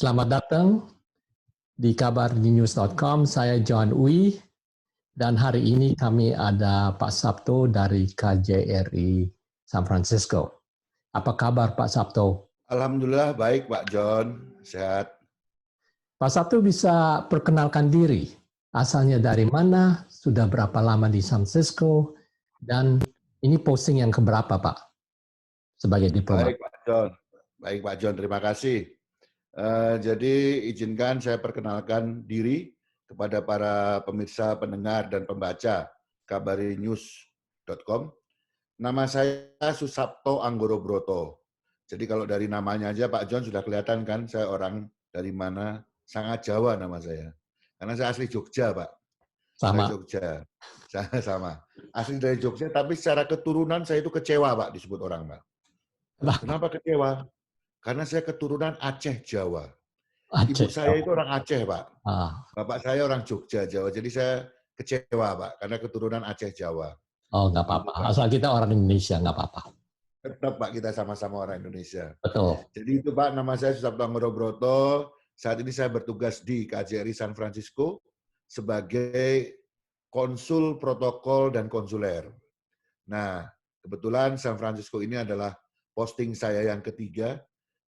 Selamat datang di kabardinews.com. Saya John Uy dan hari ini kami ada Pak Sabto dari KJRI San Francisco. Apa kabar Pak Sabto? Alhamdulillah baik Pak John, sehat. Pak Sabto bisa perkenalkan diri. Asalnya dari mana, sudah berapa lama di San Francisco, dan ini posting yang keberapa Pak sebagai diplomat? Baik Pak John, terima kasih. Jadi izinkan saya perkenalkan diri kepada para pemirsa, pendengar, dan pembaca kabarinews.com. Nama saya Susapto Anggorobroto. Jadi kalau dari namanya aja Pak John sudah kelihatan kan saya orang dari mana, sangat Jawa nama saya. Karena saya asli Jogja Pak. Sama. Asli Jogja. Sama. Asli dari Jogja, tapi secara keturunan saya itu kecewa Pak disebut orang Pak. Kenapa kecewa? Karena saya keturunan Aceh Jawa. Ibu saya itu orang Aceh, Pak. Bapak saya orang Jogja Jawa. Jadi saya kecewa, Pak, karena keturunan Aceh Jawa. Oh, nggak apa-apa. Asal kita orang Indonesia, nggak apa-apa. Tetap, Pak, kita sama-sama orang Indonesia. Betul. Jadi itu, Pak, nama saya Susapto Anggorobroto. Saat ini saya bertugas di KJRI San Francisco sebagai konsul protokol dan konsuler. Nah, kebetulan San Francisco ini adalah posting saya yang ketiga.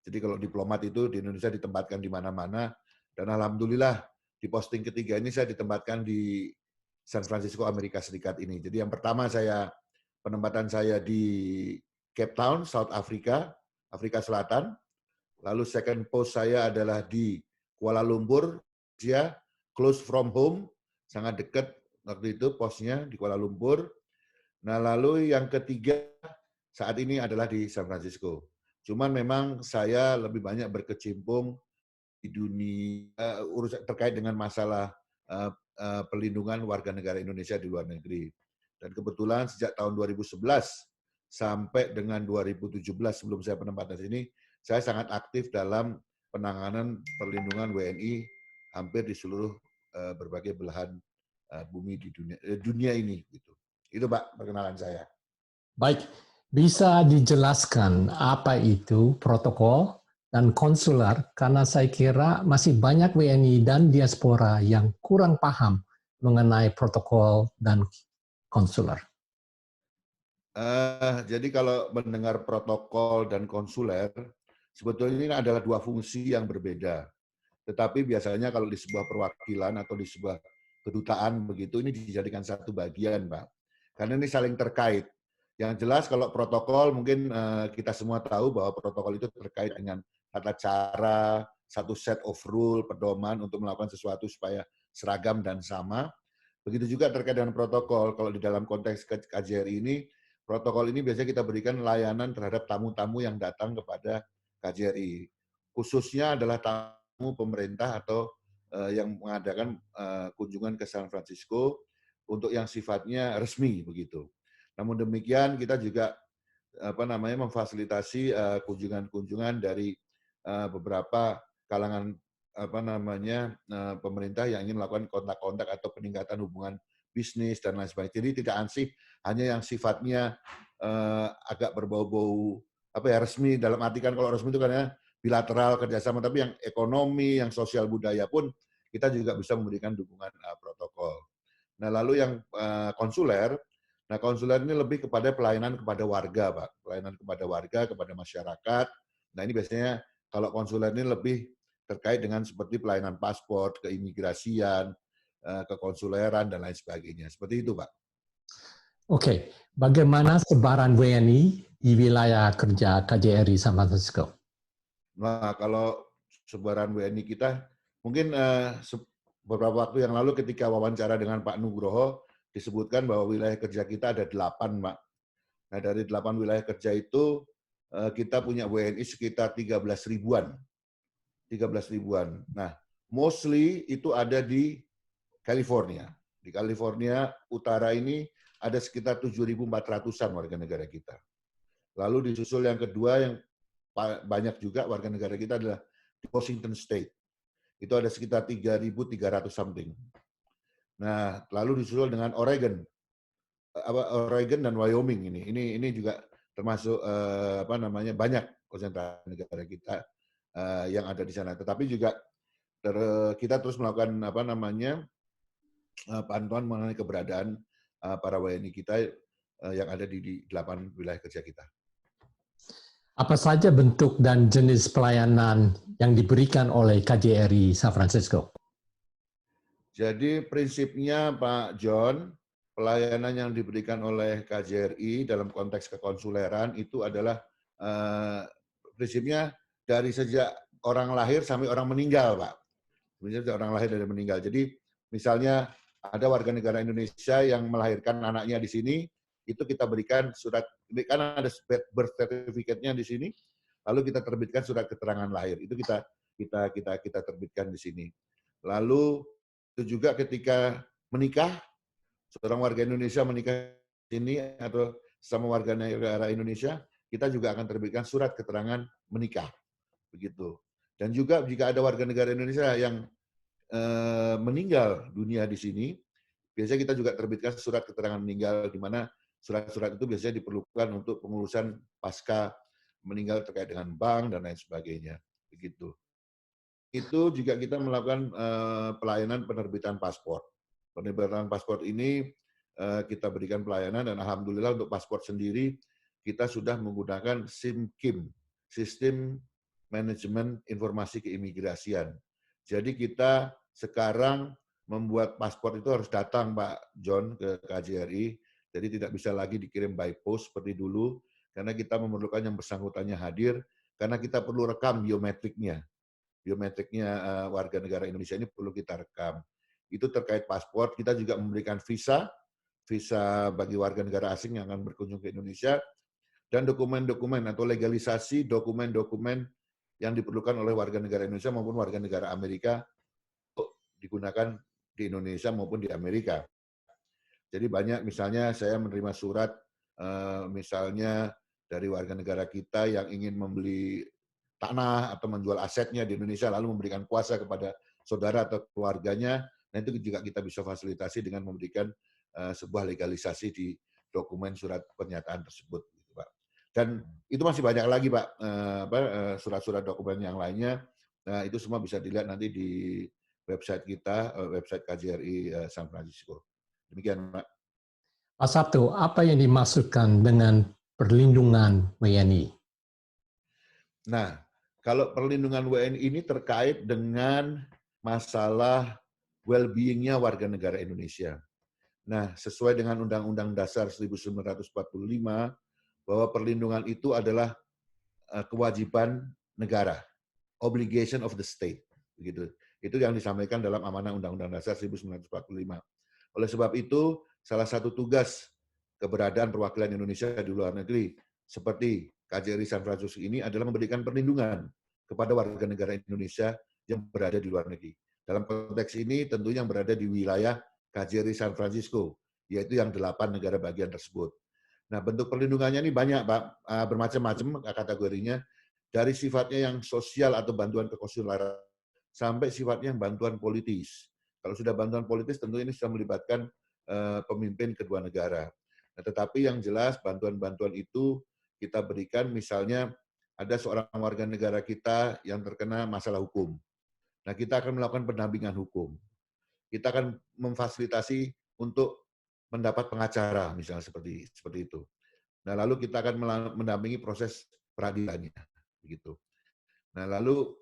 Jadi kalau diplomat itu di Indonesia ditempatkan di mana-mana, dan alhamdulillah di posting ketiga ini saya ditempatkan di San Francisco, Amerika Serikat ini. Jadi yang pertama penempatan saya di Cape Town, South Africa, Afrika Selatan. Lalu second post saya adalah di Kuala Lumpur, Malaysia, close from home, sangat dekat waktu itu posnya di Kuala Lumpur. Nah lalu yang ketiga saat ini adalah di San Francisco. Cuman memang saya lebih banyak berkecimpung di dunia urusan terkait dengan masalah perlindungan warga negara Indonesia di luar negeri. Dan kebetulan sejak tahun 2011 sampai dengan 2017 sebelum saya penempatan di sini, saya sangat aktif dalam penanganan perlindungan WNI hampir di seluruh berbagai belahan bumi di dunia ini. Gitu. Itu Pak perkenalan saya. Baik. Bisa dijelaskan apa itu protokol dan konsuler, karena saya kira masih banyak WNI dan diaspora yang kurang paham mengenai protokol dan konsuler. Jadi kalau mendengar protokol dan konsuler, sebetulnya ini adalah dua fungsi yang berbeda. Tetapi biasanya kalau di sebuah perwakilan atau di sebuah kedutaan begitu, ini dijadikan satu bagian, Pak. Karena ini saling terkait. Yang jelas kalau protokol mungkin kita semua tahu bahwa protokol itu terkait dengan tata cara, satu set of rule, pedoman untuk melakukan sesuatu supaya seragam dan sama. Begitu juga terkait dengan protokol. Kalau di dalam konteks KJRI ini, protokol ini biasanya kita berikan layanan terhadap tamu-tamu yang datang kepada KJRI. Khususnya adalah tamu pemerintah atau yang mengadakan kunjungan ke San Francisco untuk yang sifatnya resmi begitu. Namun demikian kita juga memfasilitasi kunjungan-kunjungan dari beberapa kalangan pemerintah yang ingin melakukan kontak-kontak atau peningkatan hubungan bisnis dan lain sebagainya. Jadi tidak ansih hanya yang sifatnya agak berbau-bau resmi, dalam arti kan kalau resmi itu kan ya bilateral kerjasama, tapi yang ekonomi, yang sosial budaya pun kita juga bisa memberikan dukungan protokol. Nah lalu yang konsuler. Nah, konsuler ini lebih kepada pelayanan kepada warga, Pak. Pelayanan kepada warga, kepada masyarakat. Nah, ini biasanya kalau konsuler ini lebih terkait dengan seperti pelayanan paspor, keimigrasian, kekonsuleran, dan lain sebagainya. Seperti itu, Pak. Oke, bagaimana sebaran WNI di wilayah kerja KJRI San Francisco? Nah, kalau sebaran WNI kita, mungkin beberapa waktu yang lalu ketika wawancara dengan Pak Nugroho, disebutkan bahwa wilayah kerja kita ada 8, Pak. Nah, dari 8 wilayah kerja itu, kita punya WNI sekitar 13 ribuan. 13 ribuan. Nah, mostly itu ada di California. Di California Utara ini ada sekitar 7.400-an warga negara kita. Lalu disusul yang kedua yang banyak juga warga negara kita adalah di Washington State. Itu ada sekitar 3.300 something. Nah, lalu disusul dengan Oregon dan Wyoming ini juga termasuk banyak konsentrasi negara kita. yang ada di sana. Tetapi juga kita terus melakukan pantauan mengenai keberadaan para WNI kita yang ada di 8 wilayah kerja kita. Apa saja bentuk dan jenis pelayanan yang diberikan oleh KJRI San Francisco? Jadi prinsipnya Pak John, pelayanan yang diberikan oleh KJRI dalam konteks kekonsuleran itu adalah prinsipnya dari sejak orang lahir sampai orang meninggal, Pak. Sebenarnya orang lahir dan meninggal. Jadi misalnya ada warga negara Indonesia yang melahirkan anaknya di sini, itu kita berikan surat, kan ada birth certificate-nya di sini, lalu kita terbitkan surat keterangan lahir. Itu kita terbitkan di sini. Lalu itu juga ketika menikah, seorang warga Indonesia menikah di sini atau sama warga negara Indonesia, kita juga akan terbitkan surat keterangan menikah. Begitu. Dan juga jika ada warga negara Indonesia yang meninggal dunia di sini, biasanya kita juga terbitkan surat keterangan meninggal, di mana surat-surat itu biasanya diperlukan untuk pengurusan pasca meninggal terkait dengan bank dan lain sebagainya. Begitu. Itu juga kita melakukan pelayanan penerbitan paspor. Penerbitan paspor ini kita berikan pelayanan dan alhamdulillah untuk paspor sendiri kita sudah menggunakan SIM-KIM, Sistem Manajemen Informasi Keimigrasian. Jadi kita sekarang membuat paspor itu harus datang Pak John ke KJRI, jadi tidak bisa lagi dikirim by post seperti dulu, karena kita memerlukan yang bersangkutannya hadir, karena kita perlu rekam biometriknya warga negara Indonesia ini perlu kita rekam. Itu terkait paspor, kita juga memberikan visa bagi warga negara asing yang akan berkunjung ke Indonesia, dan dokumen-dokumen atau legalisasi dokumen-dokumen yang diperlukan oleh warga negara Indonesia maupun warga negara Amerika untuk digunakan di Indonesia maupun di Amerika. Jadi banyak, misalnya saya menerima surat misalnya dari warga negara kita yang ingin membeli tanah atau menjual asetnya di Indonesia lalu memberikan kuasa kepada saudara atau keluarganya, nah itu juga kita bisa fasilitasi dengan memberikan sebuah legalisasi di dokumen surat pernyataan tersebut, gitu, Pak. Dan itu masih banyak lagi, Pak, surat-surat dokumen yang lainnya. Nah, itu semua bisa dilihat nanti di website kita, website KJRI San Francisco. Demikian, Pak. Pak Sabtu, apa yang dimaksudkan dengan perlindungan WNI? Nah, kalau perlindungan WNI ini terkait dengan masalah well-being-nya warga negara Indonesia. Nah, sesuai dengan Undang-Undang Dasar 1945, bahwa perlindungan itu adalah kewajiban negara, obligation of the state. Begitu. Itu yang disampaikan dalam amanah Undang-Undang Dasar 1945. Oleh sebab itu, salah satu tugas keberadaan perwakilan Indonesia di luar negeri, seperti KJRI San Francisco ini adalah memberikan perlindungan kepada warga negara Indonesia yang berada di luar negeri. Dalam konteks ini tentunya yang berada di wilayah KJRI San Francisco, yaitu yang 8 negara bagian tersebut. Nah, bentuk perlindungannya ini banyak, Pak, bermacam-macam kategorinya, dari sifatnya yang sosial atau bantuan kekonsuleran sampai sifatnya yang bantuan politis. Kalau sudah bantuan politis tentu ini sudah melibatkan pemimpin kedua negara. Nah, tetapi yang jelas bantuan-bantuan itu kita berikan, misalnya ada seorang warga negara kita yang terkena masalah hukum. Nah, kita akan melakukan pendampingan hukum. Kita akan memfasilitasi untuk mendapat pengacara, misalnya seperti itu. Nah, lalu kita akan mendampingi proses peradilannya, begitu. Nah, lalu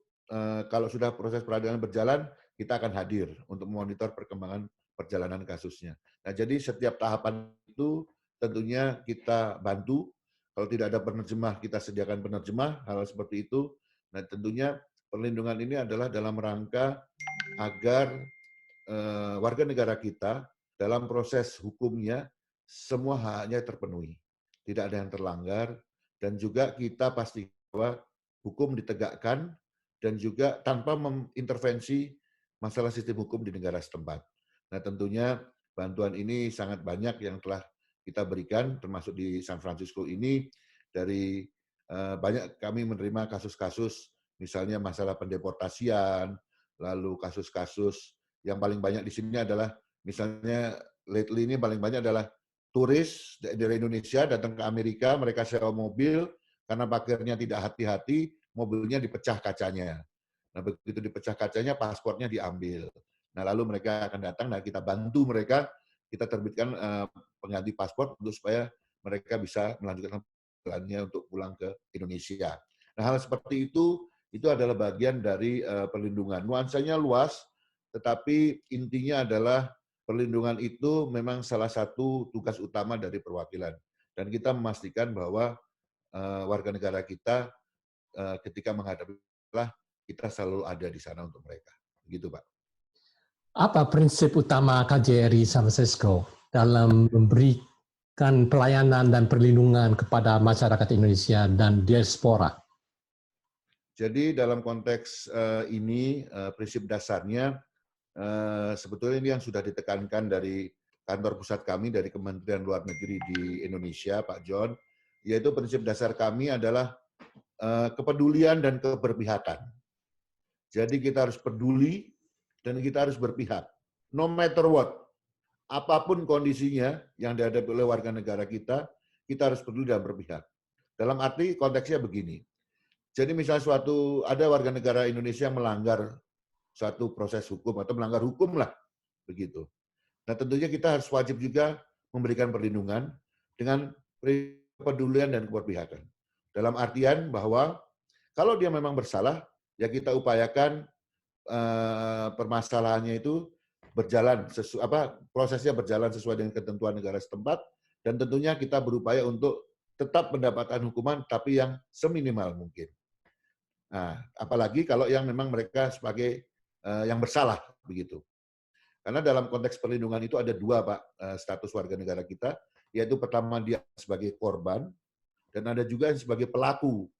kalau sudah proses peradilan berjalan, kita akan hadir untuk memonitor perkembangan perjalanan kasusnya. Nah, jadi setiap tahapan itu tentunya kita bantu. Kalau tidak ada penerjemah, kita sediakan penerjemah, hal seperti itu. Nah, tentunya perlindungan ini adalah dalam rangka agar warga negara kita dalam proses hukumnya semua haknya terpenuhi. Tidak ada yang terlanggar, dan juga kita pasti bahwa hukum ditegakkan dan juga tanpa mengintervensi masalah sistem hukum di negara setempat. Nah, tentunya bantuan ini sangat banyak yang telah kita berikan, termasuk di San Francisco ini, dari banyak kami menerima kasus-kasus, misalnya masalah pendeportasian, lalu kasus-kasus yang paling banyak di sini adalah, misalnya lately ini paling banyak adalah turis dari Indonesia datang ke Amerika, mereka sewa mobil, karena parkirnya tidak hati-hati, mobilnya dipecah kacanya. Nah, begitu dipecah kacanya, paspornya diambil. Nah, lalu mereka akan datang, dan kita bantu mereka, kita terbitkan pengganti paspor untuk supaya mereka bisa melanjutkan perjalanannya untuk pulang ke Indonesia. Nah, hal seperti itu adalah bagian dari perlindungan. Nuansanya luas, tetapi intinya adalah perlindungan itu memang salah satu tugas utama dari perwakilan. Dan kita memastikan bahwa warga negara kita ketika menghadapi masalah, kita selalu ada di sana untuk mereka. Begitu, Pak. Apa prinsip utama KJRI San Francisco dalam memberikan pelayanan dan perlindungan kepada masyarakat Indonesia dan diaspora? Jadi dalam konteks ini, prinsip dasarnya, sebetulnya ini yang sudah ditekankan dari kantor pusat kami, dari Kementerian Luar Negeri di Indonesia, Pak John, yaitu prinsip dasar kami adalah kepedulian dan keberpihakan. Jadi kita harus peduli dan kita harus berpihak. No matter what, apapun kondisinya yang dihadapi oleh warga negara kita harus peduli dan berpihak. Dalam arti konteksnya begini. Jadi misalnya ada warga negara Indonesia yang melanggar suatu proses hukum atau melanggar hukum lah, begitu. Nah tentunya kita harus wajib juga memberikan perlindungan dengan kepedulian dan keberpihakan. Dalam artian bahwa kalau dia memang bersalah, ya kita upayakan permasalahannya itu prosesnya berjalan sesuai dengan ketentuan negara setempat, dan tentunya kita berupaya untuk tetap mendapatkan hukuman tapi yang seminimal mungkin. Nah, apalagi kalau yang memang mereka sebagai yang bersalah begitu. Karena dalam konteks perlindungan itu ada dua, Pak, status warga negara kita, yaitu pertama dia sebagai korban dan ada juga yang sebagai pelaku.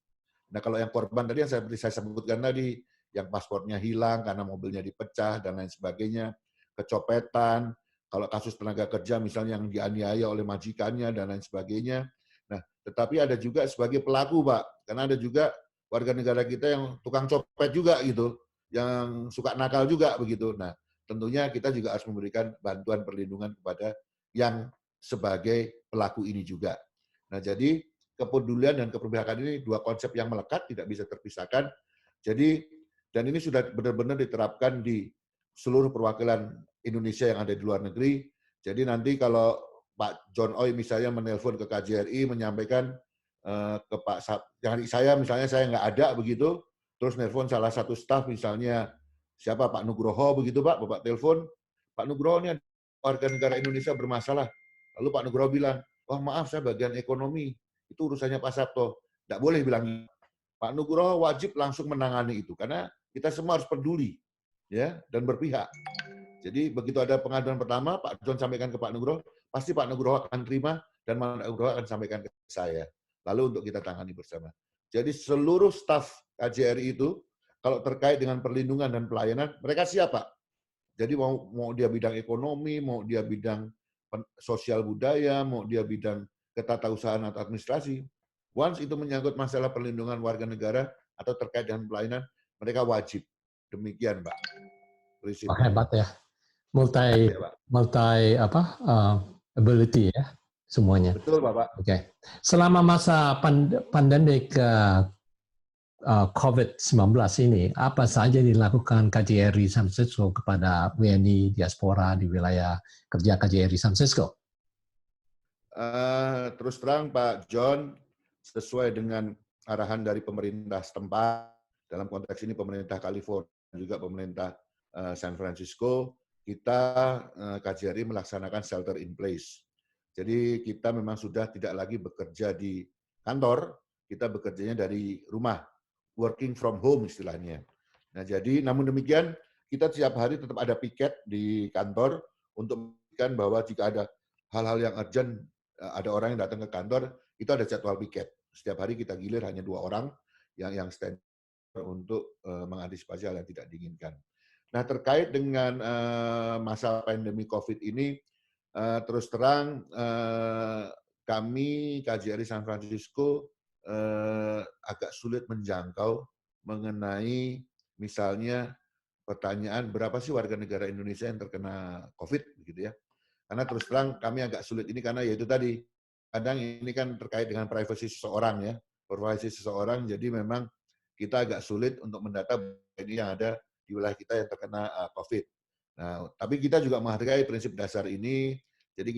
Nah, kalau yang korban tadi yang seperti saya sebutkan tadi, yang paspornya hilang karena mobilnya dipecah dan lain sebagainya, kecopetan, kalau kasus tenaga kerja misalnya yang dianiaya oleh majikannya dan lain sebagainya. Nah, tetapi ada juga sebagai pelaku, Pak, karena ada juga warga negara kita yang tukang copet juga gitu, yang suka nakal juga begitu. Nah, tentunya kita juga harus memberikan bantuan perlindungan kepada yang sebagai pelaku ini juga. Nah, jadi kepedulian dan keberpihakan ini dua konsep yang melekat, tidak bisa terpisahkan. Jadi, dan ini sudah benar-benar diterapkan di seluruh perwakilan Indonesia yang ada di luar negeri. Jadi nanti kalau Pak John Oy misalnya menelpon ke KJRI menyampaikan ke Pak saya misalnya saya nggak ada begitu, terus nelpon salah satu staf misalnya siapa Pak Nugroho begitu Pak, Bapak telepon, Pak Nugroho ini warga negara Indonesia bermasalah. Lalu Pak Nugroho bilang, wah maaf saya bagian ekonomi, itu urusannya Pak Sabto. Tidak boleh bilang gitu. Pak Nugroho wajib langsung menangani itu karena kita semua harus peduli ya dan berpihak. Jadi begitu ada pengaduan pertama, Pak John sampaikan ke Pak Nugroho, pasti Pak Nugroho akan terima dan Pak Nugroho akan sampaikan ke saya. Lalu untuk kita tangani bersama. Jadi seluruh staf KJRI itu kalau terkait dengan perlindungan dan pelayanan, mereka siap, Pak. Jadi mau dia bidang ekonomi, mau dia bidang sosial budaya, mau dia bidang ketatausahaan atau administrasi, once itu menyangkut masalah perlindungan warga negara atau terkait dengan pelayanan, mereka wajib. Demikian, Pak. Oh, hebat ya. Multi ability ya semuanya. Betul, Bapak. Oke. Selama masa pandemik COVID-19 ini, apa saja dilakukan KJRI San Francisco kepada WNI diaspora di wilayah kerja KJRI San Francisco? Terus terang Pak John, sesuai dengan arahan dari pemerintah setempat, dalam konteks ini pemerintah California dan juga pemerintah San Francisco, kita KJRI melaksanakan shelter in place. Jadi kita memang sudah tidak lagi bekerja di kantor, kita bekerjanya dari rumah, working from home istilahnya. Nah jadi, namun demikian, kita setiap hari tetap ada piket di kantor untuk memastikan bahwa jika ada hal-hal yang urgent, ada orang yang datang ke kantor, itu ada jadwal piket. Setiap hari kita gilir hanya 2 orang yang stand untuk mengantisipasi hal yang tidak diinginkan. Nah, terkait dengan masa pandemi COVID ini, terus terang kami KJRI San Francisco agak sulit menjangkau mengenai misalnya pertanyaan berapa sih warga negara Indonesia yang terkena COVID, gitu ya. Karena terus terang kami agak sulit ini karena yaitu tadi, kadang ini kan terkait dengan privasi seseorang ya, privasi seseorang, jadi memang kita agak sulit untuk mendata ini yang ada di wilayah kita yang terkena COVID. Nah, tapi kita juga menghargai prinsip dasar ini. Jadi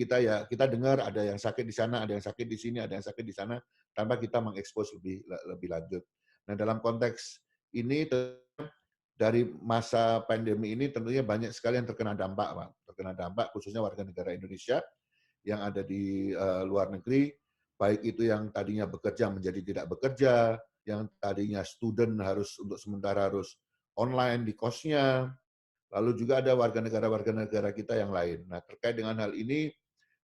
kita dengar ada yang sakit di sana, ada yang sakit di sini, ada yang sakit di sana, tanpa kita mengekspos lebih lanjut. Nah, dalam konteks ini dari masa pandemi ini tentunya banyak sekali yang terkena dampak, Pak. Terkena dampak khususnya warga negara Indonesia yang ada di luar negeri, baik itu yang tadinya bekerja menjadi tidak bekerja, yang tadinya student harus untuk sementara harus online di kosnya, lalu juga ada warga negara kita yang lain. Nah, terkait dengan hal ini,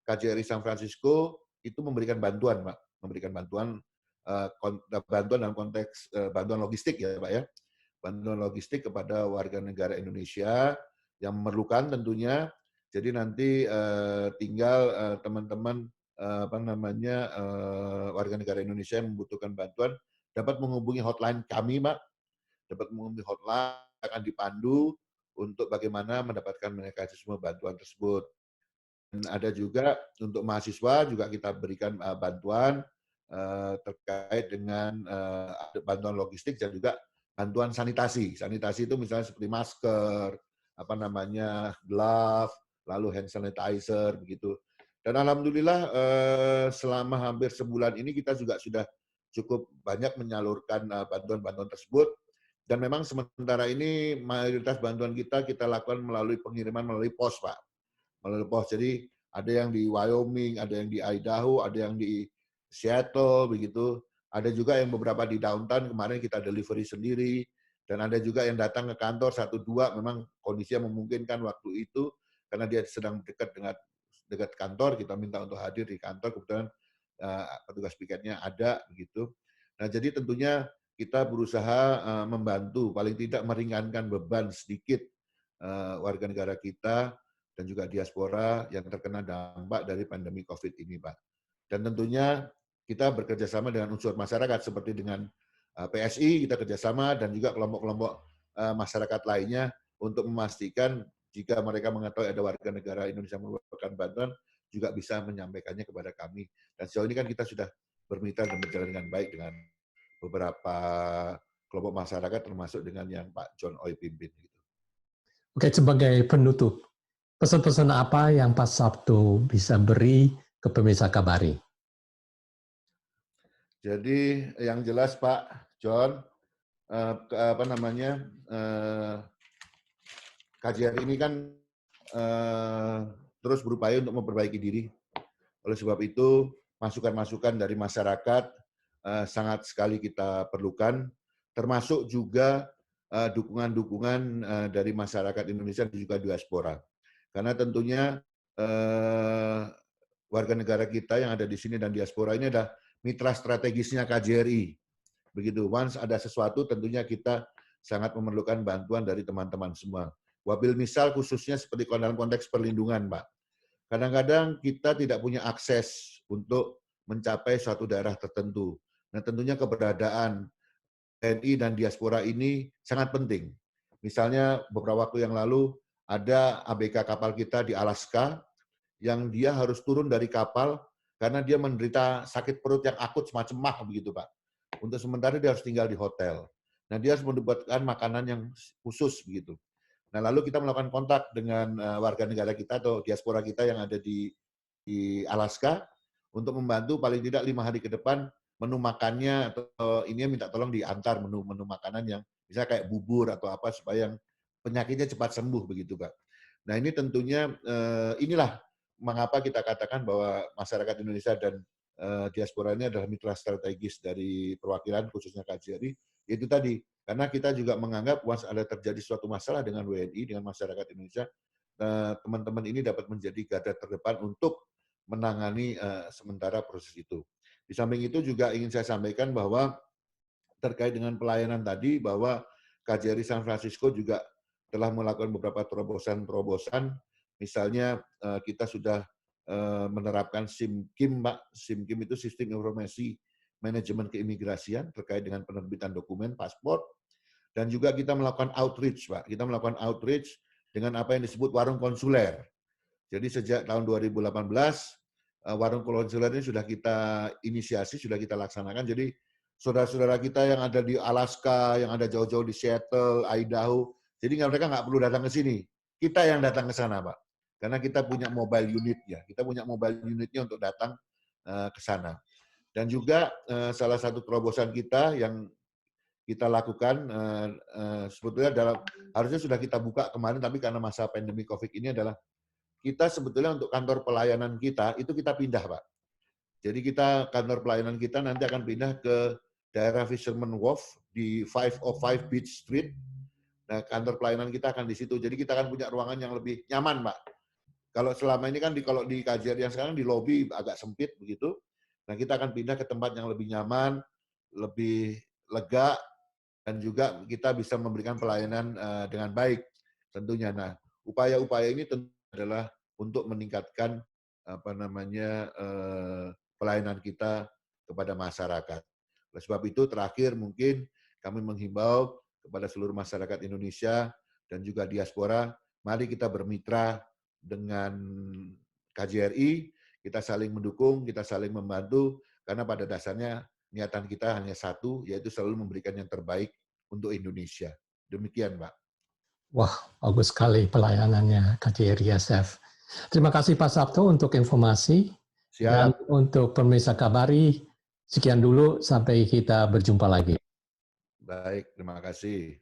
KJRI San Francisco itu memberikan bantuan, Pak. Memberikan bantuan, bantuan dalam konteks bantuan logistik ya, Pak ya. Bantuan logistik kepada warga negara Indonesia yang memerlukan tentunya. Jadi nanti tinggal teman-teman warga negara Indonesia yang membutuhkan bantuan dapat menghubungi hotline kami, Pak. Dapat menghubungi hotline, akan dipandu untuk bagaimana mendapatkan mekanisme bantuan tersebut. Dan ada juga untuk mahasiswa juga kita berikan bantuan terkait dengan bantuan logistik dan juga bantuan sanitasi. Sanitasi itu misalnya seperti masker, glove, lalu hand sanitizer begitu. Dan alhamdulillah selama hampir sebulan ini kita juga sudah cukup banyak menyalurkan bantuan-bantuan tersebut. Dan memang sementara ini mayoritas bantuan kita lakukan melalui pengiriman melalui pos, Pak. Melalui pos. Jadi ada yang di Wyoming, ada yang di Idaho, ada yang di Seattle begitu. Ada juga yang beberapa di downtown kemarin kita delivery sendiri, dan ada juga yang datang ke kantor 1-2 memang kondisinya memungkinkan waktu itu karena dia sedang dekat kantor, kita minta untuk hadir di kantor, kebetulan petugas piketnya ada begitu. Nah, jadi tentunya kita berusaha membantu paling tidak meringankan beban sedikit warga negara kita dan juga diaspora yang terkena dampak dari pandemi COVID ini, Pak. Dan tentunya kita bekerja sama dengan unsur masyarakat seperti dengan PSI, kita kerjasama, dan juga kelompok-kelompok masyarakat lainnya untuk memastikan jika mereka mengetahui ada warga negara Indonesia memerlukan bantuan, juga bisa menyampaikannya kepada kami. Dan sejauh ini kan kita sudah bermitra dan berjalan dengan baik dengan beberapa kelompok masyarakat, termasuk dengan yang Pak John Oy pimpin. Oke, sebagai penutup, pesan-pesan apa yang Pak Sabto bisa beri ke pemirsa Kabari? Jadi yang jelas Pak John, KJRI ini kan terus berupaya untuk memperbaiki diri. Oleh sebab itu, masukan-masukan dari masyarakat sangat sekali kita perlukan, termasuk juga dukungan-dukungan dari masyarakat Indonesia dan juga diaspora. Karena tentunya warga negara kita yang ada di sini dan diaspora ini adalah mitra strategisnya KJRI. Begitu, once ada sesuatu tentunya kita sangat memerlukan bantuan dari teman-teman semua. Wabil misal khususnya seperti dalam konteks perlindungan, Pak. Kadang-kadang kita tidak punya akses untuk mencapai suatu daerah tertentu. Nah, tentunya keberadaan TNI dan diaspora ini sangat penting. Misalnya beberapa waktu yang lalu ada ABK kapal kita di Alaska yang dia harus turun dari kapal karena dia menderita sakit perut yang akut semacam mah begitu, Pak. Untuk sementara dia harus tinggal di hotel. Nah, dia harus mendapatkan makanan yang khusus begitu. Nah, lalu kita melakukan kontak dengan warga negara kita atau diaspora kita yang ada di Alaska untuk membantu paling tidak 5 hari ke depan menu makannya atau ini minta tolong diantar menu makanan yang misalnya kayak bubur atau apa supaya yang penyakitnya cepat sembuh begitu, Pak. Nah, ini tentunya inilah mengapa kita katakan bahwa masyarakat Indonesia dan diaspora ini adalah mitra strategis dari perwakilan khususnya KJRI, yaitu tadi karena kita juga menganggap once ada terjadi suatu masalah dengan WNI, dengan masyarakat Indonesia, teman-teman ini dapat menjadi garda terdepan untuk menangani sementara proses itu. Di samping itu juga ingin saya sampaikan bahwa terkait dengan pelayanan tadi, bahwa KJRI San Francisco juga telah melakukan beberapa terobosan-terobosan. Misalnya kita sudah menerapkan SIM-KIM, Pak. SIM-KIM itu Sistem Informasi Manajemen Keimigrasian terkait dengan penerbitan dokumen, paspor. Dan juga kita melakukan outreach, Pak. Kita melakukan outreach dengan apa yang disebut warung konsuler. Jadi sejak tahun 2018, warung konsuler ini sudah kita inisiasi, sudah kita laksanakan. Jadi saudara-saudara kita yang ada di Alaska, yang ada jauh-jauh di Seattle, Idaho. Jadi mereka nggak perlu datang ke sini. Kita yang datang ke sana, Pak. Karena kita punya mobile unit ya. Kita punya mobile unitnya untuk datang ke sana. Dan juga salah satu terobosan kita yang kita lakukan sebetulnya harusnya sudah kita buka kemarin, tapi karena masa pandemi COVID ini adalah kita sebetulnya untuk kantor pelayanan kita itu kita pindah, Pak. Jadi kantor pelayanan kita nanti akan pindah ke daerah Fisherman Wharf di 505 Beach Street. Nah, kantor pelayanan kita akan di situ. Jadi kita akan punya ruangan yang lebih nyaman, Pak. Kalau selama ini kan kalau di KJRI yang sekarang di lobi agak sempit begitu. Nah, kita akan pindah ke tempat yang lebih nyaman, lebih lega, dan juga kita bisa memberikan pelayanan dengan baik tentunya. Nah, upaya-upaya ini tentu adalah untuk meningkatkan pelayanan kita kepada masyarakat. Oleh sebab itu terakhir mungkin kami menghimbau kepada seluruh masyarakat Indonesia dan juga diaspora, mari kita bermitra dengan KJRI, kita saling mendukung, kita saling membantu, karena pada dasarnya niatan kita hanya satu, yaitu selalu memberikan yang terbaik untuk Indonesia. Demikian, Pak. Wah, bagus sekali pelayanannya KJRI SF. Terima kasih Pak Sabto untuk informasi. Siap. Dan untuk pemirsa Kabari, sekian dulu sampai kita berjumpa lagi. Baik, terima kasih.